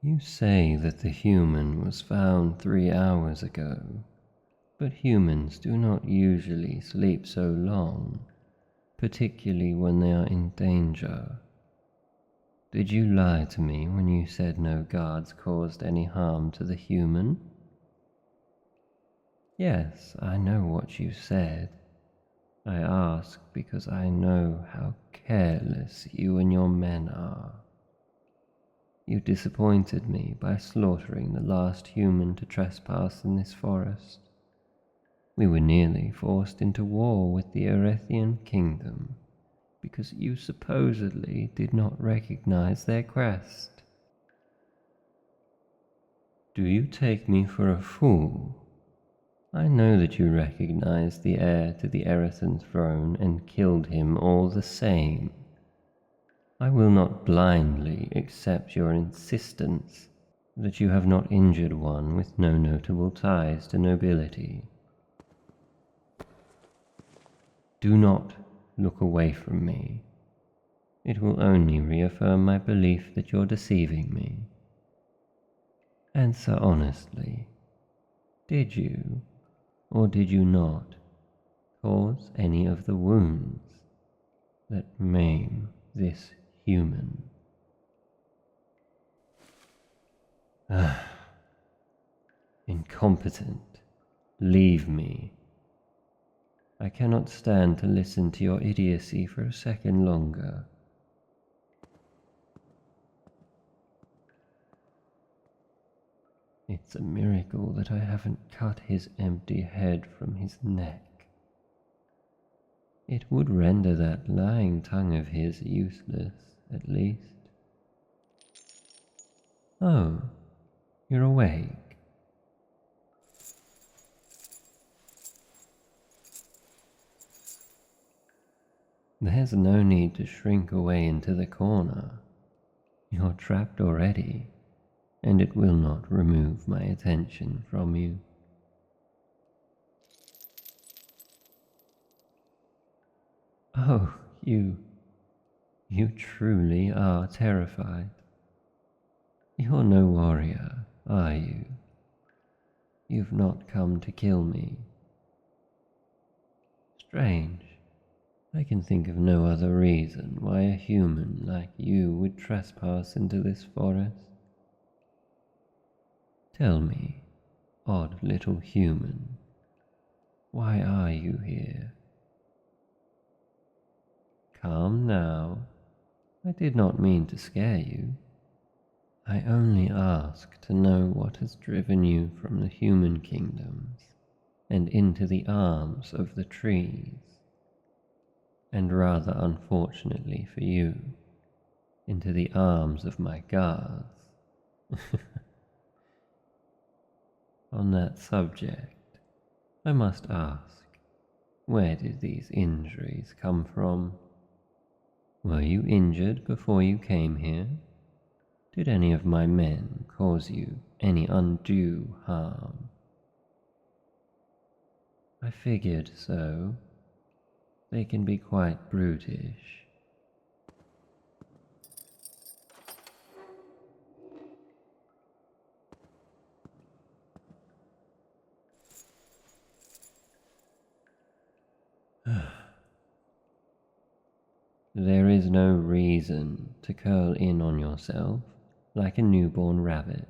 You say that the human was found 3 hours ago, but humans do not usually sleep so long, particularly when they are in danger. Did you lie to me when you said no guards caused any harm to the human? Yes, I know what you said. I ask because I know how careless you and your men are. You disappointed me by slaughtering the last human to trespass in this forest. We were nearly forced into war with the Erethian kingdom because you supposedly did not recognize their crest. Do you take me for a fool? I know that you recognized the heir to the Erethan throne and killed him all the same. I will not blindly accept your insistence that you have not injured one with no notable ties to nobility. Do not look away from me. It will only reaffirm my belief that you're deceiving me. Answer honestly. Did you, or did you not, cause any of the wounds that maim this human? Incompetent. Leave me. I cannot stand to listen to your idiocy for a second longer. It's a miracle that I haven't cut his empty head from his neck. It would render that lying tongue of his useless, at least. Oh, you're awake. There's no need to shrink away into the corner. You're trapped already, and it will not remove my attention from you. Oh, you truly are terrified. You're no warrior, are you? You've not come to kill me. Strange. I can think of no other reason why a human like you would trespass into this forest. Tell me, odd little human, why are you here? Calm now. I did not mean to scare you. I only ask to know what has driven you from the human kingdoms and into the arms of the trees, and rather unfortunately for you, into the arms of my guards. On that subject, I must ask, where did these injuries come from? Were you injured before you came here? Did any of my men cause you any undue harm? I figured so. They can be quite brutish. There is no reason to curl in on yourself like a newborn rabbit.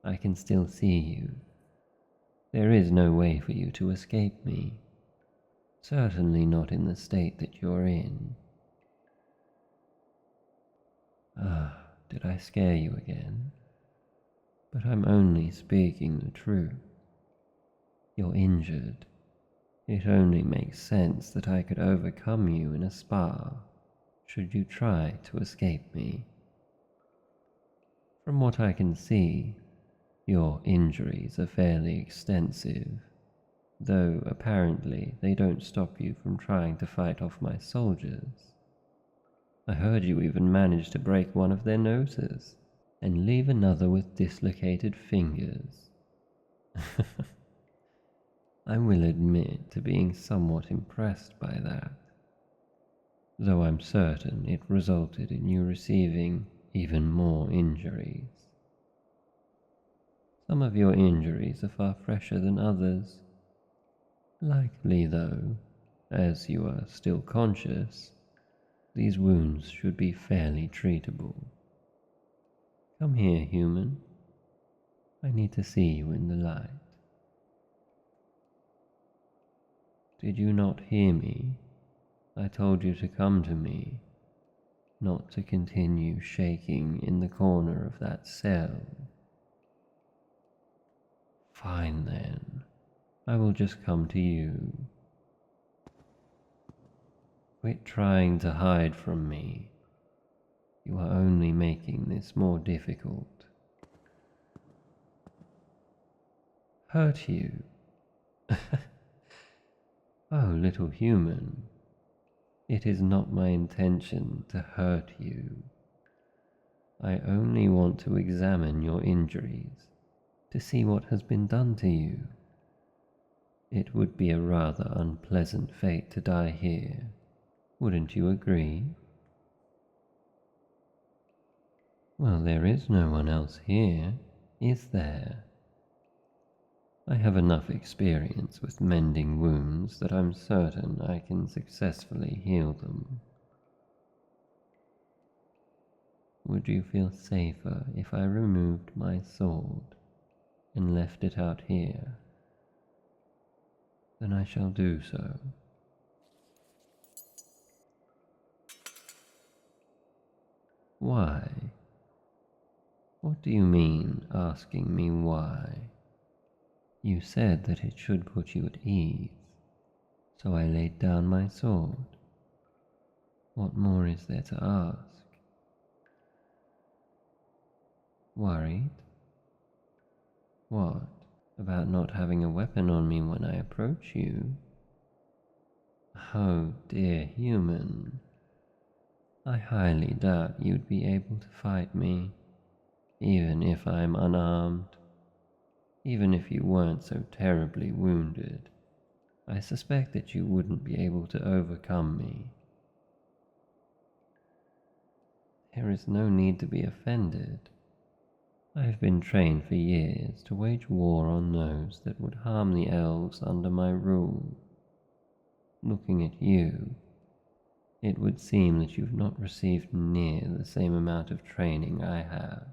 I can still see you. There is no way for you to escape me. Certainly not in the state that you're in. Did I scare you again? But I'm only speaking the truth. You're injured. It only makes sense that I could overcome you in a spa, should you try to escape me. From what I can see, your injuries are fairly extensive, though apparently they don't stop you from trying to fight off my soldiers. I heard you even managed to break one of their noses, and leave another with dislocated fingers. I will admit to being somewhat impressed by that, though I'm certain it resulted in you receiving even more injuries. Some of your injuries are far fresher than others. Likely, though, as you are still conscious, these wounds should be fairly treatable. Come here, human. I need to see you in the light. Did you not hear me? I told you to come to me, not to continue shaking in the corner of that cell. Fine then, I will just come to you. Quit trying to hide from me. You are only making this more difficult. Hurt you? Oh, little human, it is not my intention to hurt you. I only want to examine your injuries, to see what has been done to you. It would be a rather unpleasant fate to die here, wouldn't you agree? Well, there is no one else here, is there? I have enough experience with mending wounds that I'm certain I can successfully heal them. Would you feel safer if I removed my sword and left it out here? Then I shall do so. Why? What do you mean, asking me why? You said that it should put you at ease, so I laid down my sword. What more is there to ask? Worried? What, about not having a weapon on me when I approach you? Oh, dear human. I highly doubt you'd be able to fight me, even if I'm unarmed. Even if you weren't so terribly wounded, I suspect that you wouldn't be able to overcome me. There is no need to be offended. I have been trained for years to wage war on those that would harm the elves under my rule. Looking at you, it would seem that you've not received near the same amount of training I have.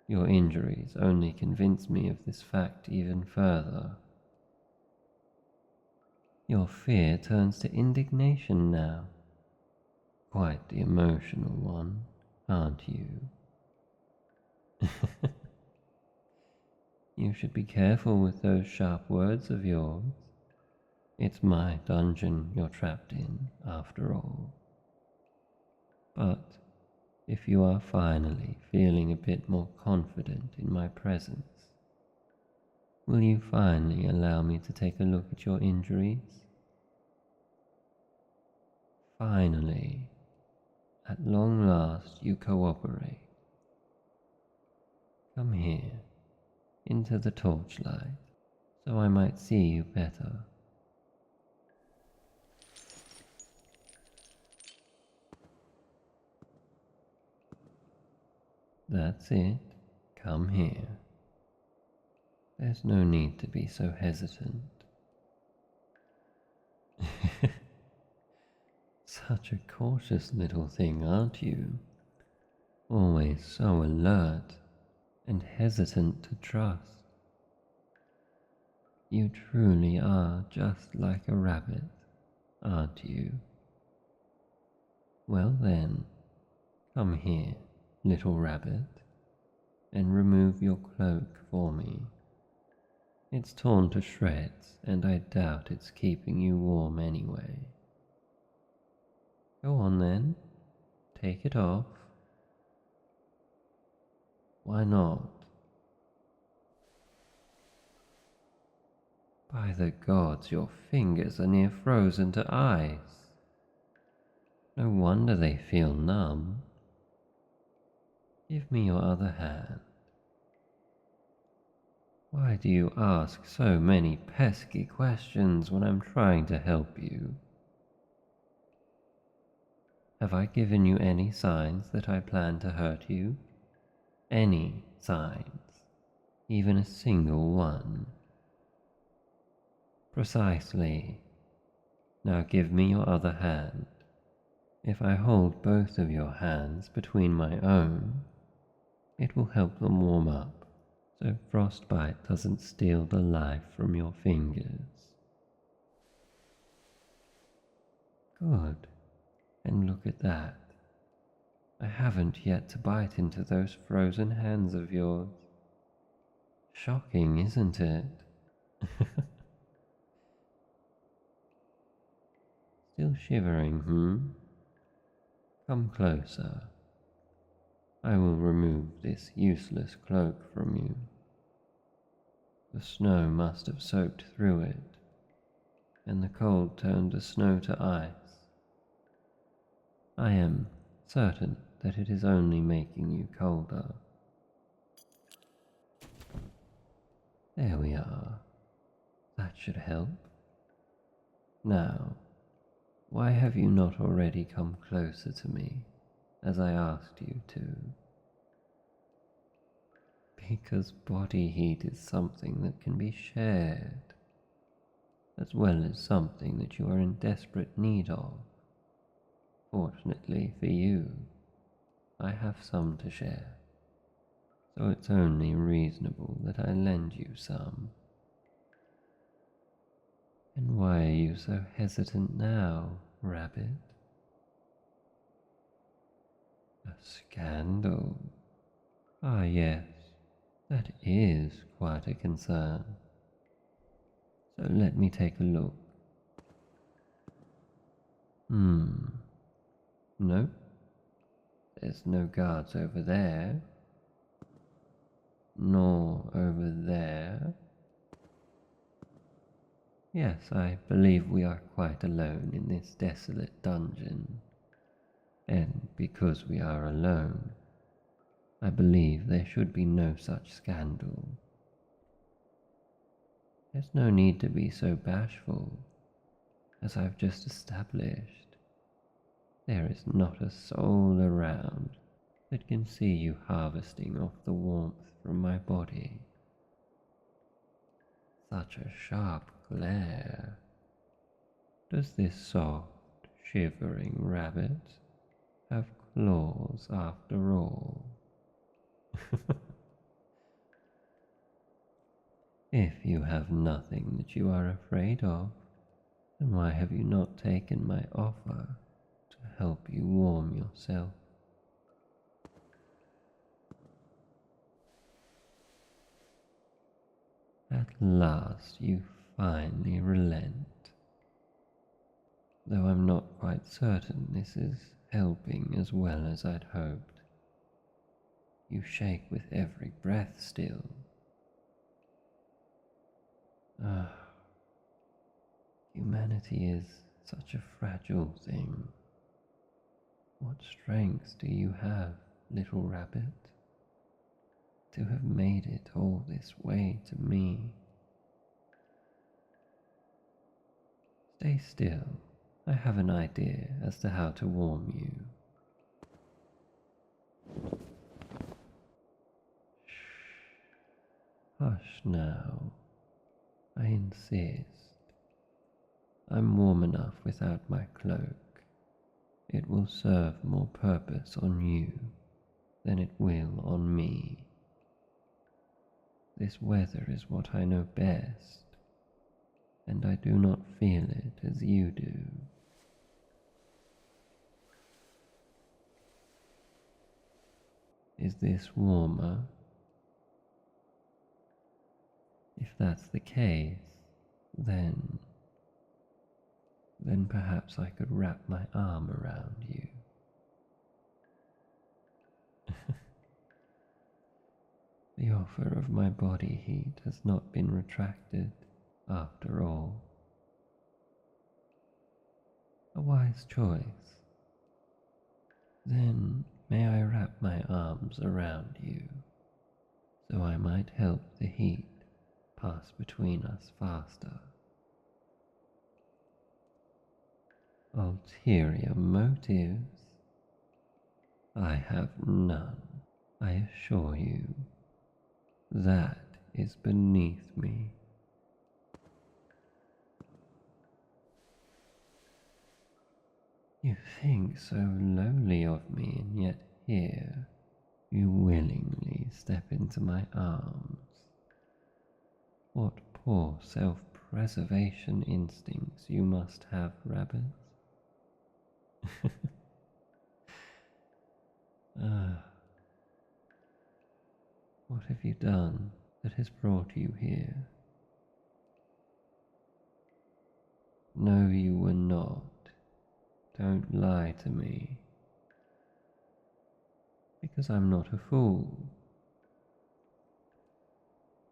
Your injuries only convince me of this fact even further. Your fear turns to indignation now. Quite the emotional one, aren't you? You should be careful with those sharp words of yours. It's my dungeon you're trapped in, after all. But if you are finally feeling a bit more confident in my presence, will you finally allow me to take a look at your injuries? Finally, at long last you cooperate. Come here, into the torchlight, so I might see you better. That's it, come here. There's no need to be so hesitant. Such a cautious little thing, aren't you? Always so alert and hesitant to trust. You truly are just like a rabbit, aren't you? Well then, come here, little rabbit, and remove your cloak for me. It's torn to shreds, and I doubt it's keeping you warm anyway. Go on then, take it off. Why not? By the gods, your fingers are near frozen to ice. No wonder they feel numb. Give me your other hand. Why do you ask so many pesky questions when I'm trying to help you? Have I given you any signs that I plan to hurt you? Any signs? Even a single one? Precisely. Now give me your other hand. If I hold both of your hands between my own, it will help them warm up so frostbite doesn't steal the life from your fingers. Good. And look at that. I haven't yet to bite into those frozen hands of yours. Shocking, isn't it? Still shivering, Come closer. I will remove this useless cloak from you. The snow must have soaked through it, and the cold turned the snow to ice. I am certain that it is only making you colder. There we are. That should help. Now, why have you not already come closer to me, as I asked you to? Because body heat is something that can be shared, as well as something that you are in desperate need of. Fortunately for you, I have some to share, so it's only reasonable that I lend you some. And why are you so hesitant now, Rabbit? A scandal? Ah, yes, that is quite a concern. So let me take a look. Nope. There's no guards over there. Nor over there. Yes, I believe we are quite alone in this desolate dungeon. And because we are alone, I believe there should be no such scandal. There's no need to be so bashful, as I've just established. There is not a soul around that can see you harvesting off the warmth from my body. Such a sharp glare. Does this soft, shivering rabbit have claws after all? If you have nothing that you are afraid of, then why have you not taken my offer to help you warm yourself? At last you finally relent. Though I'm not quite certain this is helping as well as I'd hoped. You shake with every breath still. Humanity is such a fragile thing. What strength do you have, little rabbit, to have made it all this way to me? Stay still. I have an idea as to how to warm you. Shh. Hush now. I insist. I'm warm enough without my cloak. It will serve more purpose on you than it will on me. This weather is what I know best, and I do not feel it as you do. Is this warmer? If that's the case, then perhaps I could wrap my arm around you. The offer of my body heat has not been retracted, after all. A wise choice. Then may I wrap my arms around you, so I might help the heat pass between us faster. Ulterior motives? I have none, I assure you. That is beneath me. You think so lowly of me, and yet here you willingly step into my arms. What poor self-preservation instincts you must have, rabbit. Ah, what have you done that has brought you here? No, you were not. Don't lie to me. Because I'm not a fool.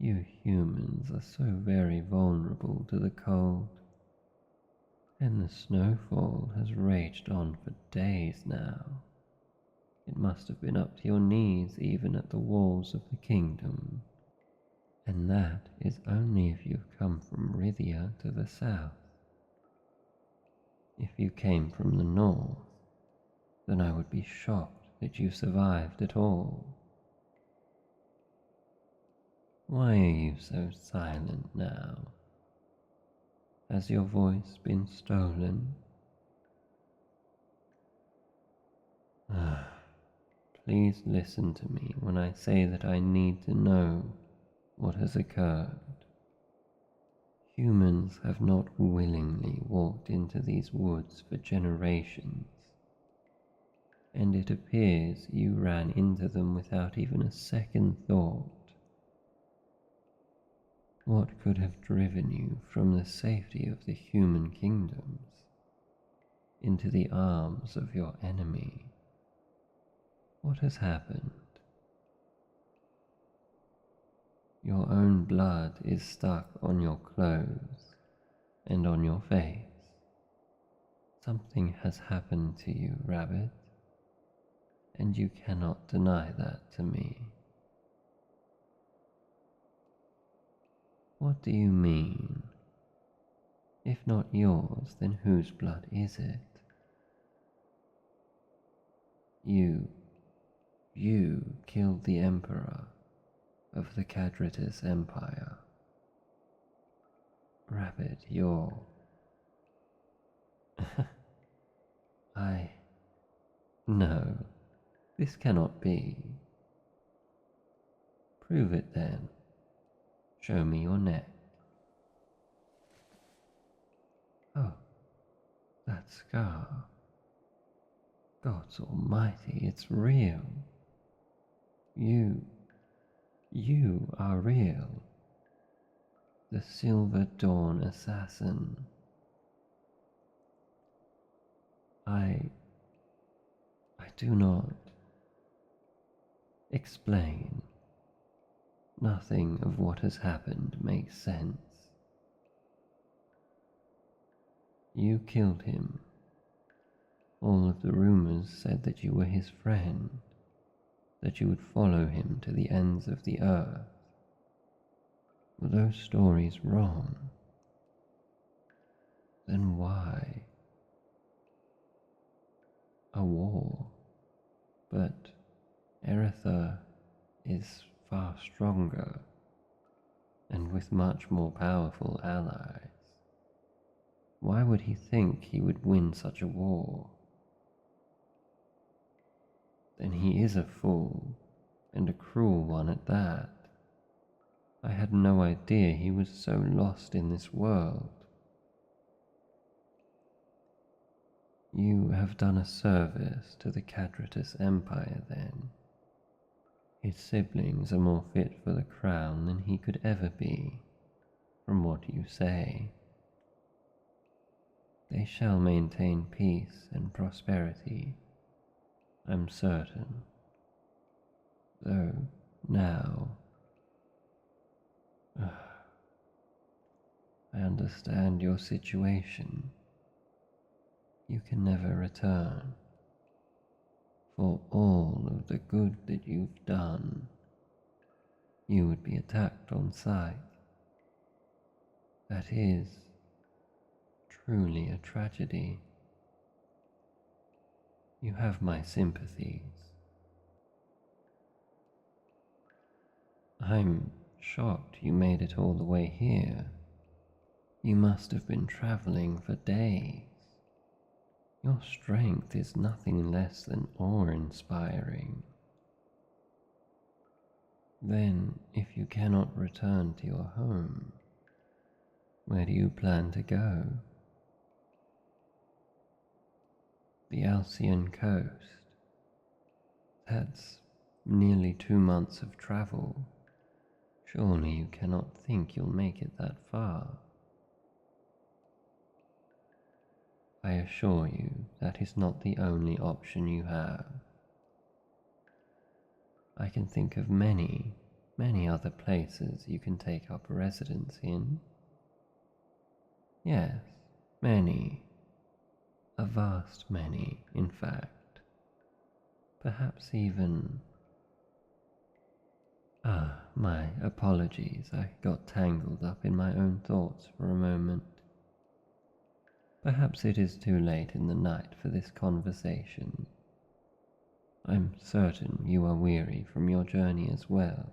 You humans are so very vulnerable to the cold, and the snowfall has raged on for days now. It must have been up to your knees even at the walls of the kingdom, and that is only if you've come from Rithia to the south. If you came from the north, then I would be shocked that you survived at all. Why are you so silent now? Has your voice been stolen? Please listen to me when I say that I need to know what has occurred. Humans have not willingly walked into these woods for generations, and it appears you ran into them without even a second thought. What could have driven you from the safety of the human kingdoms into the arms of your enemy? What has happened? Your own blood is stuck on your clothes and on your face. Something has happened to you, rabbit, and you cannot deny that to me. What do you mean? If not yours, then whose blood is it? You killed the Emperor of the Cadritus Empire. Rabbit, you're... No, this cannot be. Prove it then. Show me your neck. Oh, that scar. Gods almighty, it's real. You are real. The Silver Dawn assassin. I do not explain. Nothing of what has happened makes sense. You killed him. All of the rumors said that you were his friend, that you would follow him to the ends of the earth. Were those stories wrong? Then why? A war. But Erether is far stronger, and with much more powerful allies. Why would he think he would win such a war? Then he is a fool, and a cruel one at that. I had no idea he was so lost in this world. You have done a service to the Cadritus Empire then. His siblings are more fit for the crown than he could ever be, from what you say. They shall maintain peace and prosperity, I'm certain. Though now, I understand your situation. You can never return. For all of the good that you've done, you would be attacked on sight. That is truly a tragedy. You have my sympathies. I'm shocked you made it all the way here. You must have been traveling for days. Your strength is nothing less than awe-inspiring. Then, if you cannot return to your home, where do you plan to go? The Alcyon coast. That's nearly 2 months of travel. Surely you cannot think you'll make it that far. I assure you that is not the only option you have. I can think of many, many other places you can take up residence in. Yes, many. A vast many, in fact. Perhaps even... my apologies, I got tangled up in my own thoughts for a moment. Perhaps it is too late in the night for this conversation. I'm certain you are weary from your journey as well.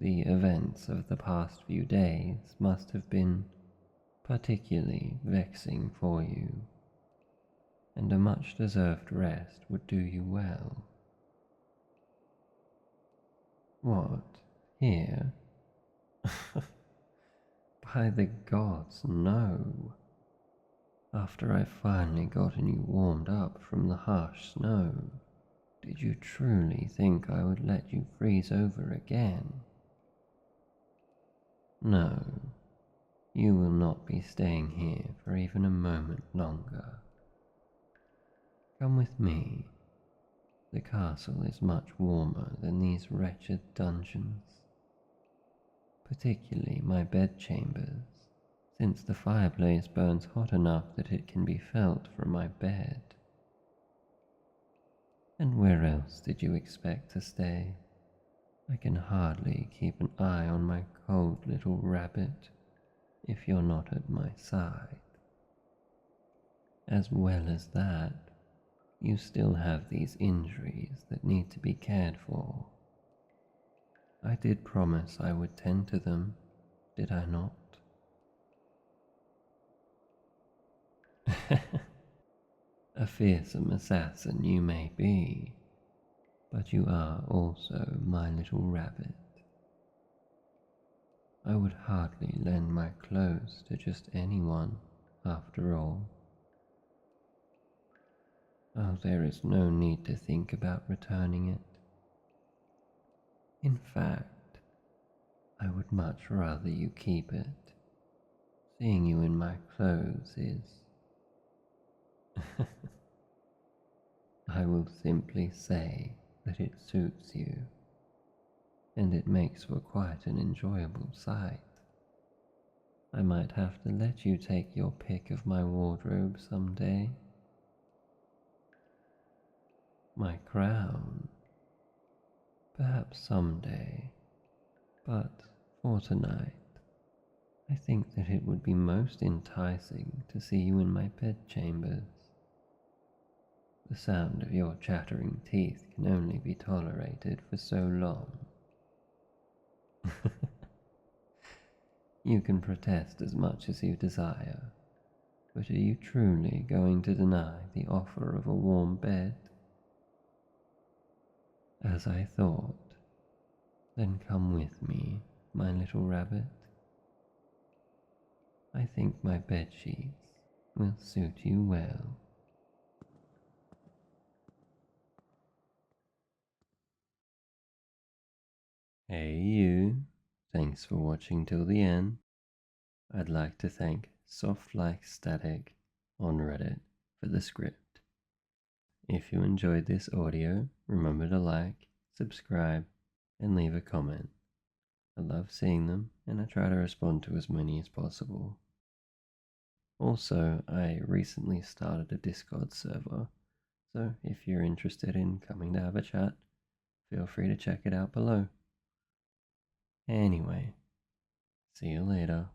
The events of the past few days must have been particularly vexing for you, and a much-deserved rest would do you well. What? Here? By the gods, no. After I finally gotten you warmed up from the harsh snow, did you truly think I would let you freeze over again? No, you will not be staying here for even a moment longer. Come with me. The castle is much warmer than these wretched dungeons, particularly my bedchambers, since the fireplace burns hot enough that it can be felt from my bed. And where else did you expect to stay? I can hardly keep an eye on my cold little rabbit if you're not at my side. As well as that, you still have these injuries that need to be cared for. I did promise I would tend to them, did I not? A fearsome assassin you may be, but you are also my little rabbit. I would hardly lend my clothes to just anyone, after all. Oh, there is no need to think about returning it. In fact, I would much rather you keep it. Seeing you in my clothes is... I will simply say that it suits you, and it makes for quite an enjoyable sight. I might have to let you take your pick of my wardrobe someday. My crown? Perhaps someday, but for tonight, I think that it would be most enticing to see you in my bedchambers. The sound of your chattering teeth can only be tolerated for so long. You can protest as much as you desire, but are you truly going to deny the offer of a warm bed? As I thought. Then come with me, my little rabbit. I think my bedsheets will suit you well. Hey you, thanks for watching till the end. I'd like to thank Soft Like Static on Reddit for the script. If you enjoyed this audio, remember to like, subscribe, and leave a comment. I love seeing them, and I try to respond to as many as possible. Also, I recently started a Discord server, so if you're interested in coming to have a chat, feel free to check it out below. Anyway, see you later.